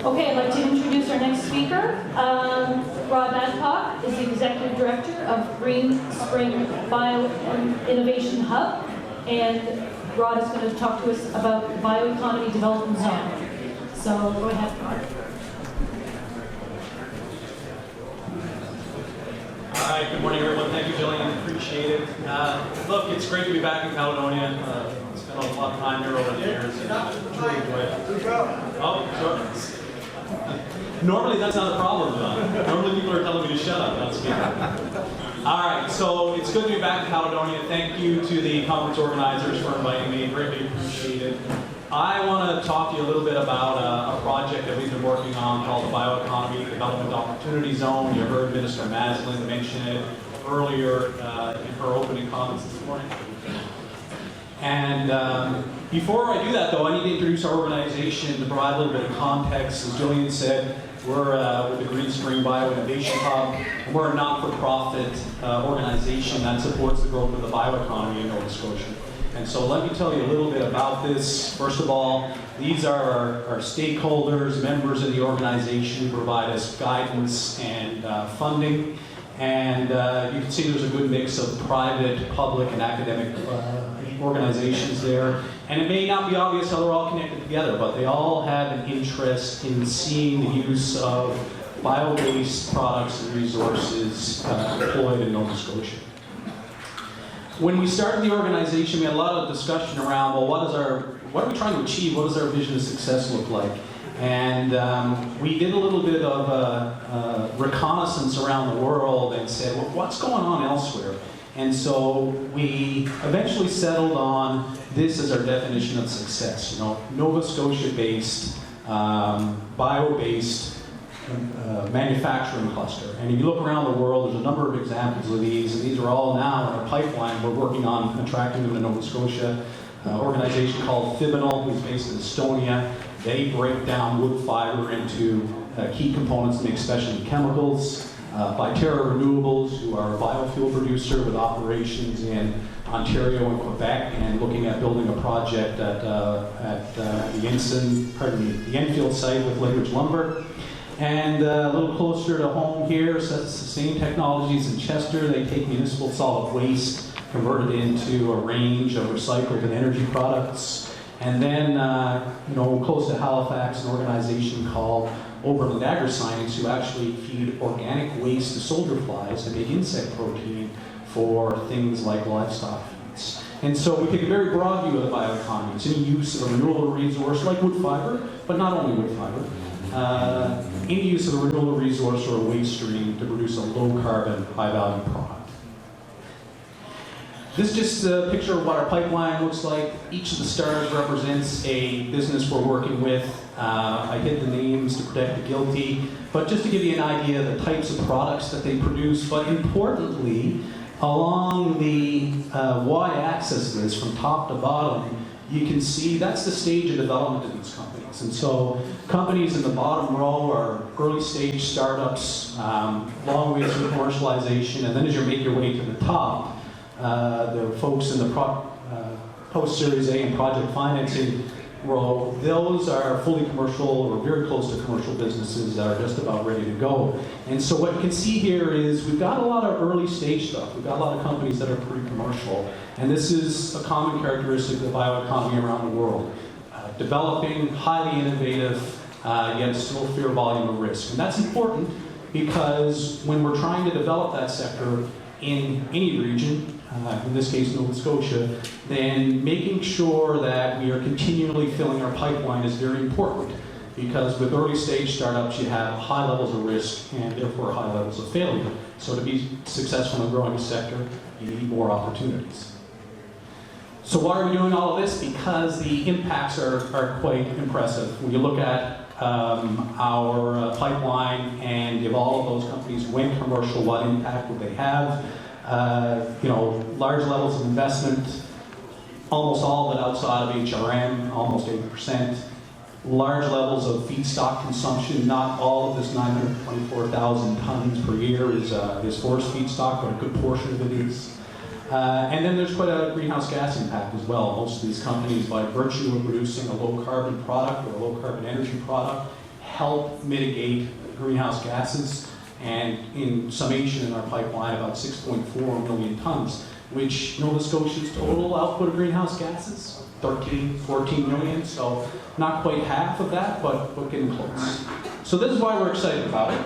Okay, I'd like to introduce our next speaker. Rod Badcock is the Executive Director of Green Spring Bio-Innovation Hub, and Rod is going to talk to us about the Bioeconomy Development Zone. So go ahead, Rod. All right, good morning, everyone. Thank you, Jillian. Appreciate it. Look, it's great to be back in Caledonia. Spent a lot of time here over the years, and truly enjoy it. Oh, sure. Normally, that's not a problem, John. Normally, people are telling me to shut up. That's good. All right, so it's good to be back in Caledonia. Thank you to the conference organizers for inviting me. Greatly appreciate it. I want to talk to you a little bit about a project that we've been working on called the Bioeconomy Development Opportunity Zone. You heard Minister Maslin mention it earlier in her opening comments this morning. And before I do that, though, I need to introduce our organization to provide a little bit of context. As Jillian said, we're with the Green Spring Bio-Innovation Hub, and we're a not-for-profit organization that supports the growth of the bioeconomy in Nova Scotia. And so let me tell you a little bit about this. First of all, these are our stakeholders, members of the organization who provide us guidance and funding. And you can see there's a good mix of private, public, and academic organizations there. And it may not be obvious how they're all connected together, but they all have an interest in seeing the use of bio-based products and resources deployed in Nova Scotia. When we started the organization, we had a lot of discussion around, well, what are we trying to achieve? What does our vision of success look like? And we did a little bit of reconnaissance around the world and said, well, what's going on elsewhere? And so we eventually settled on this as our definition of success. You know, Nova Scotia-based, bio-based manufacturing cluster. And if you look around the world, there's a number of examples of these, and these are all now in our pipeline. We're working on attracting them to Nova Scotia. An organization called Fibonal, who's based in Estonia. They break down wood fiber into key components to make specialty chemicals. Renewables, who are a biofuel producer with operations in Ontario and Quebec, and looking at building a project at the Enfield site with Lakeridge Lumber. And a little closer to home here, Sustain Technologies in Chester. They take municipal solid waste, convert it into a range of recycled and energy products. And then, close to Halifax, an organization called Woodland AgriScience, who actually feed organic waste to soldier flies to make insect protein for things like livestock feeds. And so we take a very broad view of the bioeconomy. It's any use of a renewable resource like wood fiber, but not only wood fiber. Any use of a renewable resource or a waste stream to produce a low-carbon, high-value product. This is just a picture of what our pipeline looks like. Each of the stars represents a business we're working with. I hid the names to protect the guilty, but just to give you an idea of the types of products that they produce, but importantly, along the y-axis of this, from top to bottom, you can see that's the stage of development of these companies. And so companies in the bottom row are early stage startups, long ways through commercialization, and then as you make your way to the top, the folks in the post-Series A and project financing row, those are fully commercial or very close to commercial businesses that are just about ready to go. And so what you can see here is we've got a lot of early stage stuff. We've got a lot of companies that are pretty commercial. And this is a common characteristic of the bioeconomy around the world. Developing, highly innovative, yet still fair volume of risk. And that's important because when we're trying to develop that sector in any region, in this case Nova Scotia, then making sure that we are continually filling our pipeline is very important, because with early stage startups you have high levels of risk and therefore high levels of failure. So to be successful in growing a sector, you need more opportunities. So why are we doing all of this? Because the impacts are quite impressive. When you look at our pipeline and if all of those companies went commercial, what impact would they have? Large levels of investment, almost all of it outside of HRM, almost 80%. Large levels of feedstock consumption. Not all of this 924,000 tons per year is forest feedstock, but a good portion of it is. And then there's quite a greenhouse gas impact as well. Most of these companies, by virtue of producing a low carbon product or a low carbon energy product, help mitigate greenhouse gases, and in summation in our pipeline about 6.4 million tons, which Nova Scotia's total output of greenhouse gases, 13, 14 million, so not quite half of that, but getting close. So this is why we're excited about it.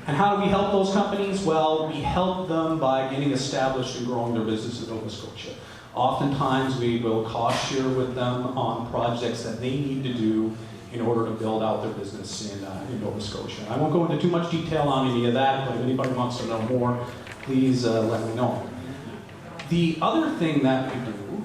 And how do we help those companies? Well, we help them by getting established and growing their business in Nova Scotia. Oftentimes we will cost share with them on projects that they need to do in order to build out their business in Nova Scotia. I won't go into too much detail on any of that, but if anybody wants to know more, please let me know. The other thing that we do,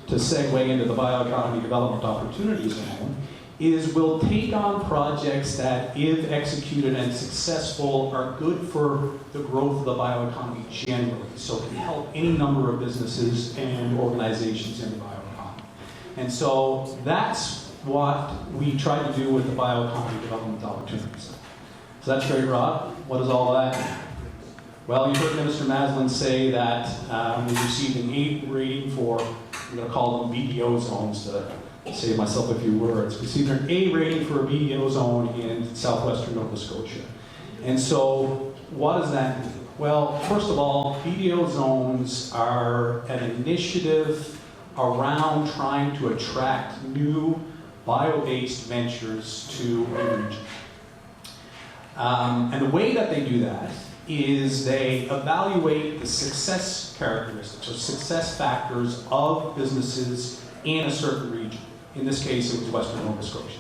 to segue into the Bioeconomy Development Opportunity Zone, is we'll take on projects that, if executed and successful, are good for the growth of the bioeconomy generally. So it can help any number of businesses and organizations in the bioeconomy. And so that's what we try to do with the Bioeconomy Development Opportunities. So that's great, Rob. What is all that? Well, you heard Minister Maslin say that we received an A rating for, I'm going to call them BDO zones to save myself a few words. We received an A rating for a BDO zone in southwestern Nova Scotia. And so what does that mean? Well, first of all, BDO zones are an initiative around trying to attract new bio-based ventures to a region. And the way that they do that is they evaluate the success characteristics or success factors of businesses in a certain region. In this case, it was Western Nova Scotia.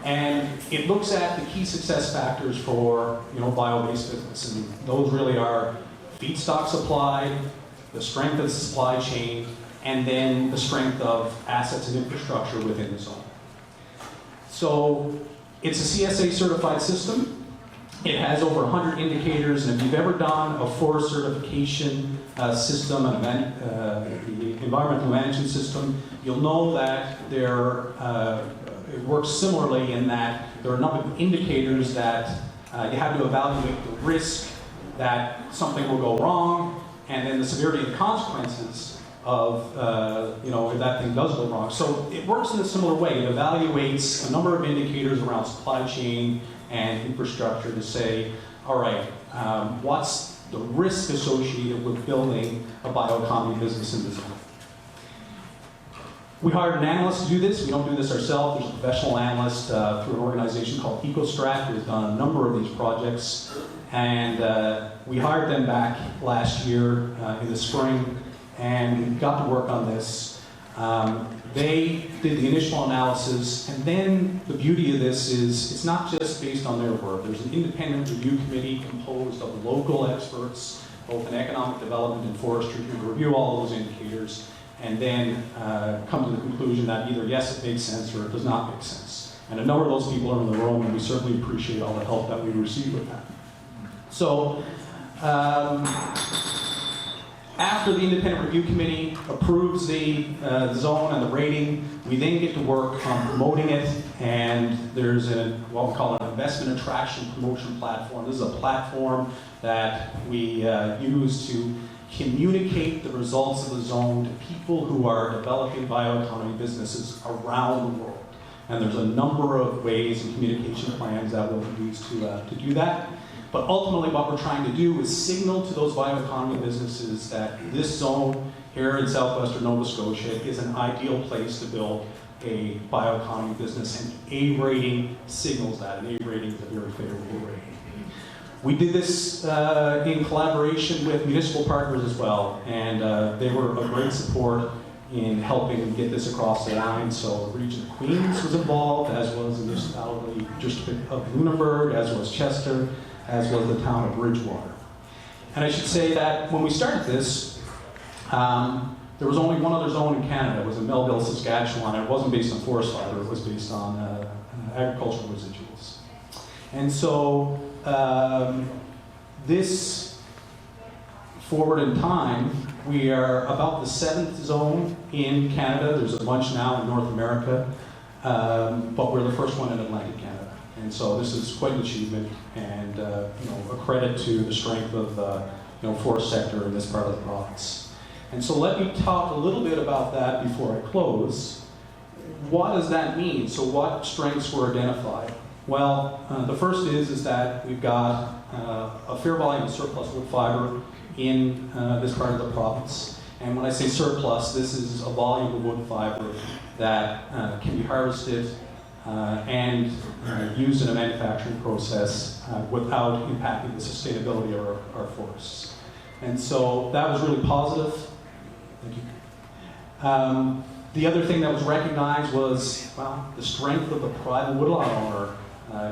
And it looks at the key success factors for bio-based business. And those really are feedstock supply, the strength of the supply chain, and then the strength of assets and infrastructure within the zone. So it's a CSA certified system. It has over 100 indicators, and if you've ever done a forest certification system, the environmental management system, you'll know that it works similarly in that there are a number of indicators that you have to evaluate the risk that something will go wrong, and then the severity of the consequences of if that thing does go wrong. So it works in a similar way. It evaluates a number of indicators around supply chain and infrastructure to say, all right, what's the risk associated with building a bioeconomy business in the zone? We hired an analyst to do this. We don't do this ourselves. There's a professional analyst through an organization called EcoStrat who has done a number of these projects. And we hired them back last year in the spring and got to work on this. They did the initial analysis, and then the beauty of this is it's not just based on their work. There's an independent review committee composed of local experts, both in economic development and forestry, who review all of those indicators and then come to the conclusion that either yes, it makes sense or it does not make sense. And a number of those people are in the room, and we certainly appreciate all the help that we receive with that. So after the independent review committee approves the zone and the rating, we then get to work on promoting it, and there's what we call an investment attraction promotion platform. This is a platform that we use to communicate the results of the zone to people who are developing bioeconomy businesses around the world. And there's a number of ways and communication plans that we'll use to do that. But ultimately what we're trying to do is signal to those bioeconomy businesses that this zone here in southwestern Nova Scotia is an ideal place to build a bioeconomy business, and A rating signals that. An A rating is a very favorable rating. We did this in collaboration with municipal partners as well, and they were of great support in helping get this across the line. So the region of Queens was involved, as was the municipality district of Lunenburg, as was Chester, as was the town of Bridgewater. And I should say that when we started this, there was only one other zone in Canada. It was in Melville, Saskatchewan. It wasn't based on forest fiber, it was based on agricultural residuals. And so this forward in time, we are about the 7th zone in Canada. There's a bunch now in North America, but we're the first one in Atlantic Canada. And so this is quite an achievement, and a credit to the strength of the forest sector in this part of the province. And so let me talk a little bit about that before I close. what does that mean? So what strengths were identified? Well, the first is that we've got a fair volume of surplus wood fiber in this part of the province. And when I say surplus, this is a volume of wood fiber that can be harvested and used in a manufacturing process without impacting the sustainability of our forests. And so that was really positive. Thank you. The other thing that was recognized was, well, the strength of the private woodlot owner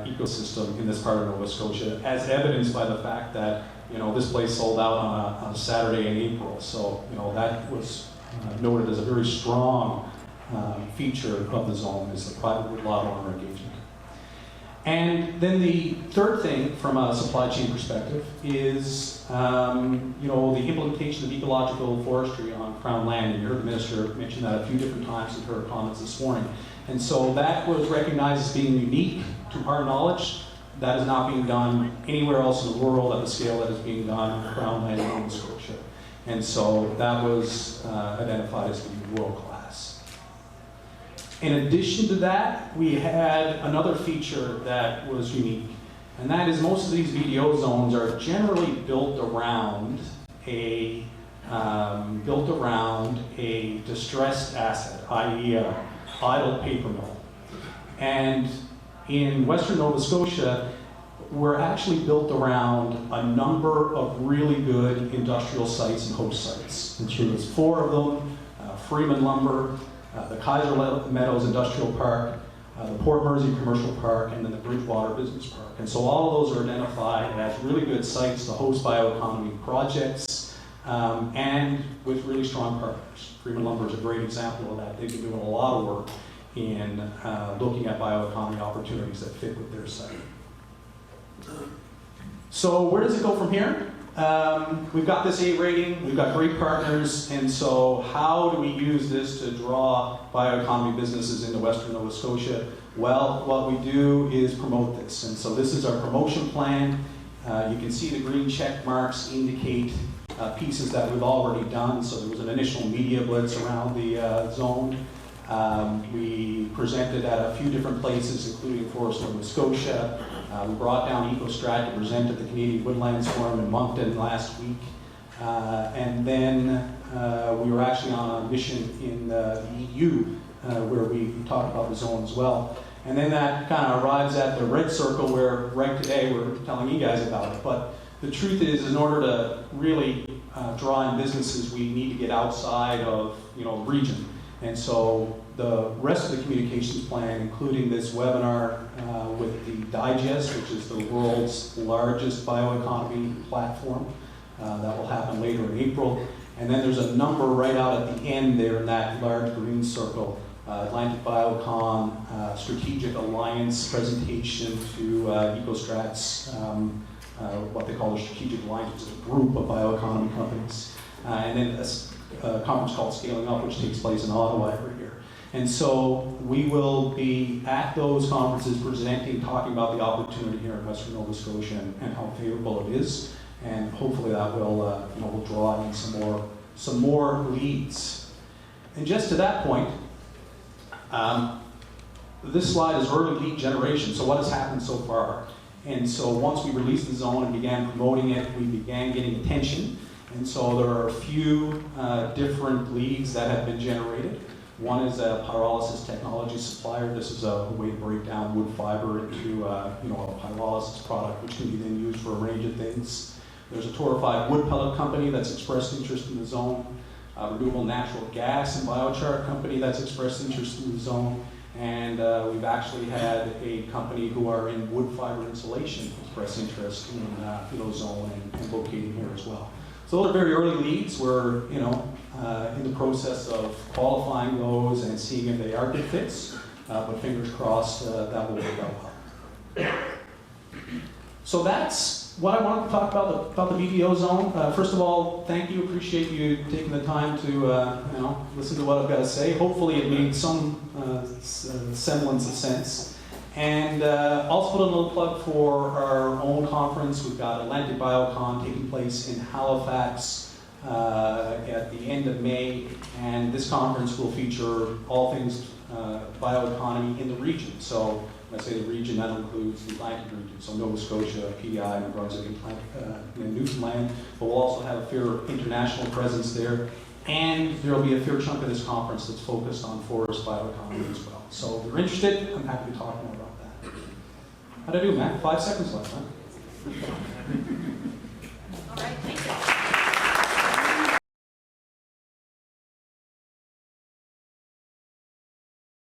ecosystem in this part of Nova Scotia, as evidenced by the fact that, you know, this place sold out on a Saturday in April. So, you know, that was noted as a very strong feature of the zone, is the private woodlot owner engagement. And then the third thing from a supply chain perspective is, you know, the implementation of ecological forestry on Crown land. And you heard the Minister mention that a few different times in her comments this morning. And so that was recognized as being unique to our knowledge. That is not being done anywhere else in the world at the scale that is being done on Crown land in Nova Scotia. And so that was identified as being world class. In addition to that, we had another feature that was unique, and that is most of these VDO zones are generally built around a distressed asset, i.e. a idle paper mill. And in Western Nova Scotia, we're actually built around a number of really good industrial sites and host sites. And so there's 4 of them: Freeman Lumber, the Kaiser Meadows Industrial Park, the Port Mersey Commercial Park, and then the Bridgewater Business Park. And so all of those are identified as really good sites to host bioeconomy projects, and with really strong partners. Freeman Lumber is a great example of that. They've been doing a lot of work in looking at bioeconomy opportunities that fit with their site. So where does it go from here? We've got this A rating, we've got great partners, and so how do we use this to draw bioeconomy businesses into Western Nova Scotia? Well, what we do is promote this, and so this is our promotion plan. You can see the green check marks indicate pieces that we've already done. So there was an initial media blitz around the zone. We presented at a few different places, including Forest Nova Scotia. We brought down EcoStrat to present at the Canadian Woodlands Forum in Moncton last week. And then we were actually on a mission in the EU where we talked about the zone as well. And then that kind of arrives at the red circle where right today we're telling you guys about it. But the truth is, in order to really draw in businesses, we need to get outside of, you know, the region. And so the rest of the communications plan, including this webinar with the Digest, which is the world's largest bioeconomy platform, that will happen later in April. And then there's a number right out at the end there in that large green circle, Atlantic Biocon Strategic Alliance presentation to EcoStrat's, what they call a strategic alliance, which is a group of bioeconomy companies. And then a conference called Scaling Up, which takes place in Ottawa every year. And so we will be at those conferences presenting, talking about the opportunity here in Western Nova Scotia and how favorable it is. And hopefully that will, you know, will draw in some more leads. And just to that point, this slide is early lead generation. So what has happened so far? And so once we released the zone and began promoting it, we began getting attention. And so there are a few different leads that have been generated. One is a pyrolysis technology supplier. This is a way to break down wood fiber into you know, a pyrolysis product, which can be then used for a range of things. There's a torrefied wood pellet company that's expressed interest in the zone. A renewable natural gas and biochar company that's expressed interest in the zone. And we've actually had a company who are in wood fiber insulation express interest in the zone and locating here as well. So those are very early leads. We're, you know, in the process of qualifying those and seeing if they are good fits. But fingers crossed that will work out well. So that's what I wanted to talk about the BDO zone. First of all, thank you. Appreciate you taking the time to you know, listen to what I've got to say. Hopefully it made some semblance of sense. And also put a little plug for our own conference. We've got Atlantic Biocon taking place in Halifax at the end of May, and this conference will feature all things bioeconomy in the region. So when I say the region, that includes the Atlantic region, so Nova Scotia, PEI, New Brunswick, and Newfoundland, but we'll also have a fair international presence there. And there will be a fair chunk of this conference that's focused on forest bioeconomy as well. So if you're interested, I'm happy to talk more about that. How'd I do, Matt? 5 seconds left, huh?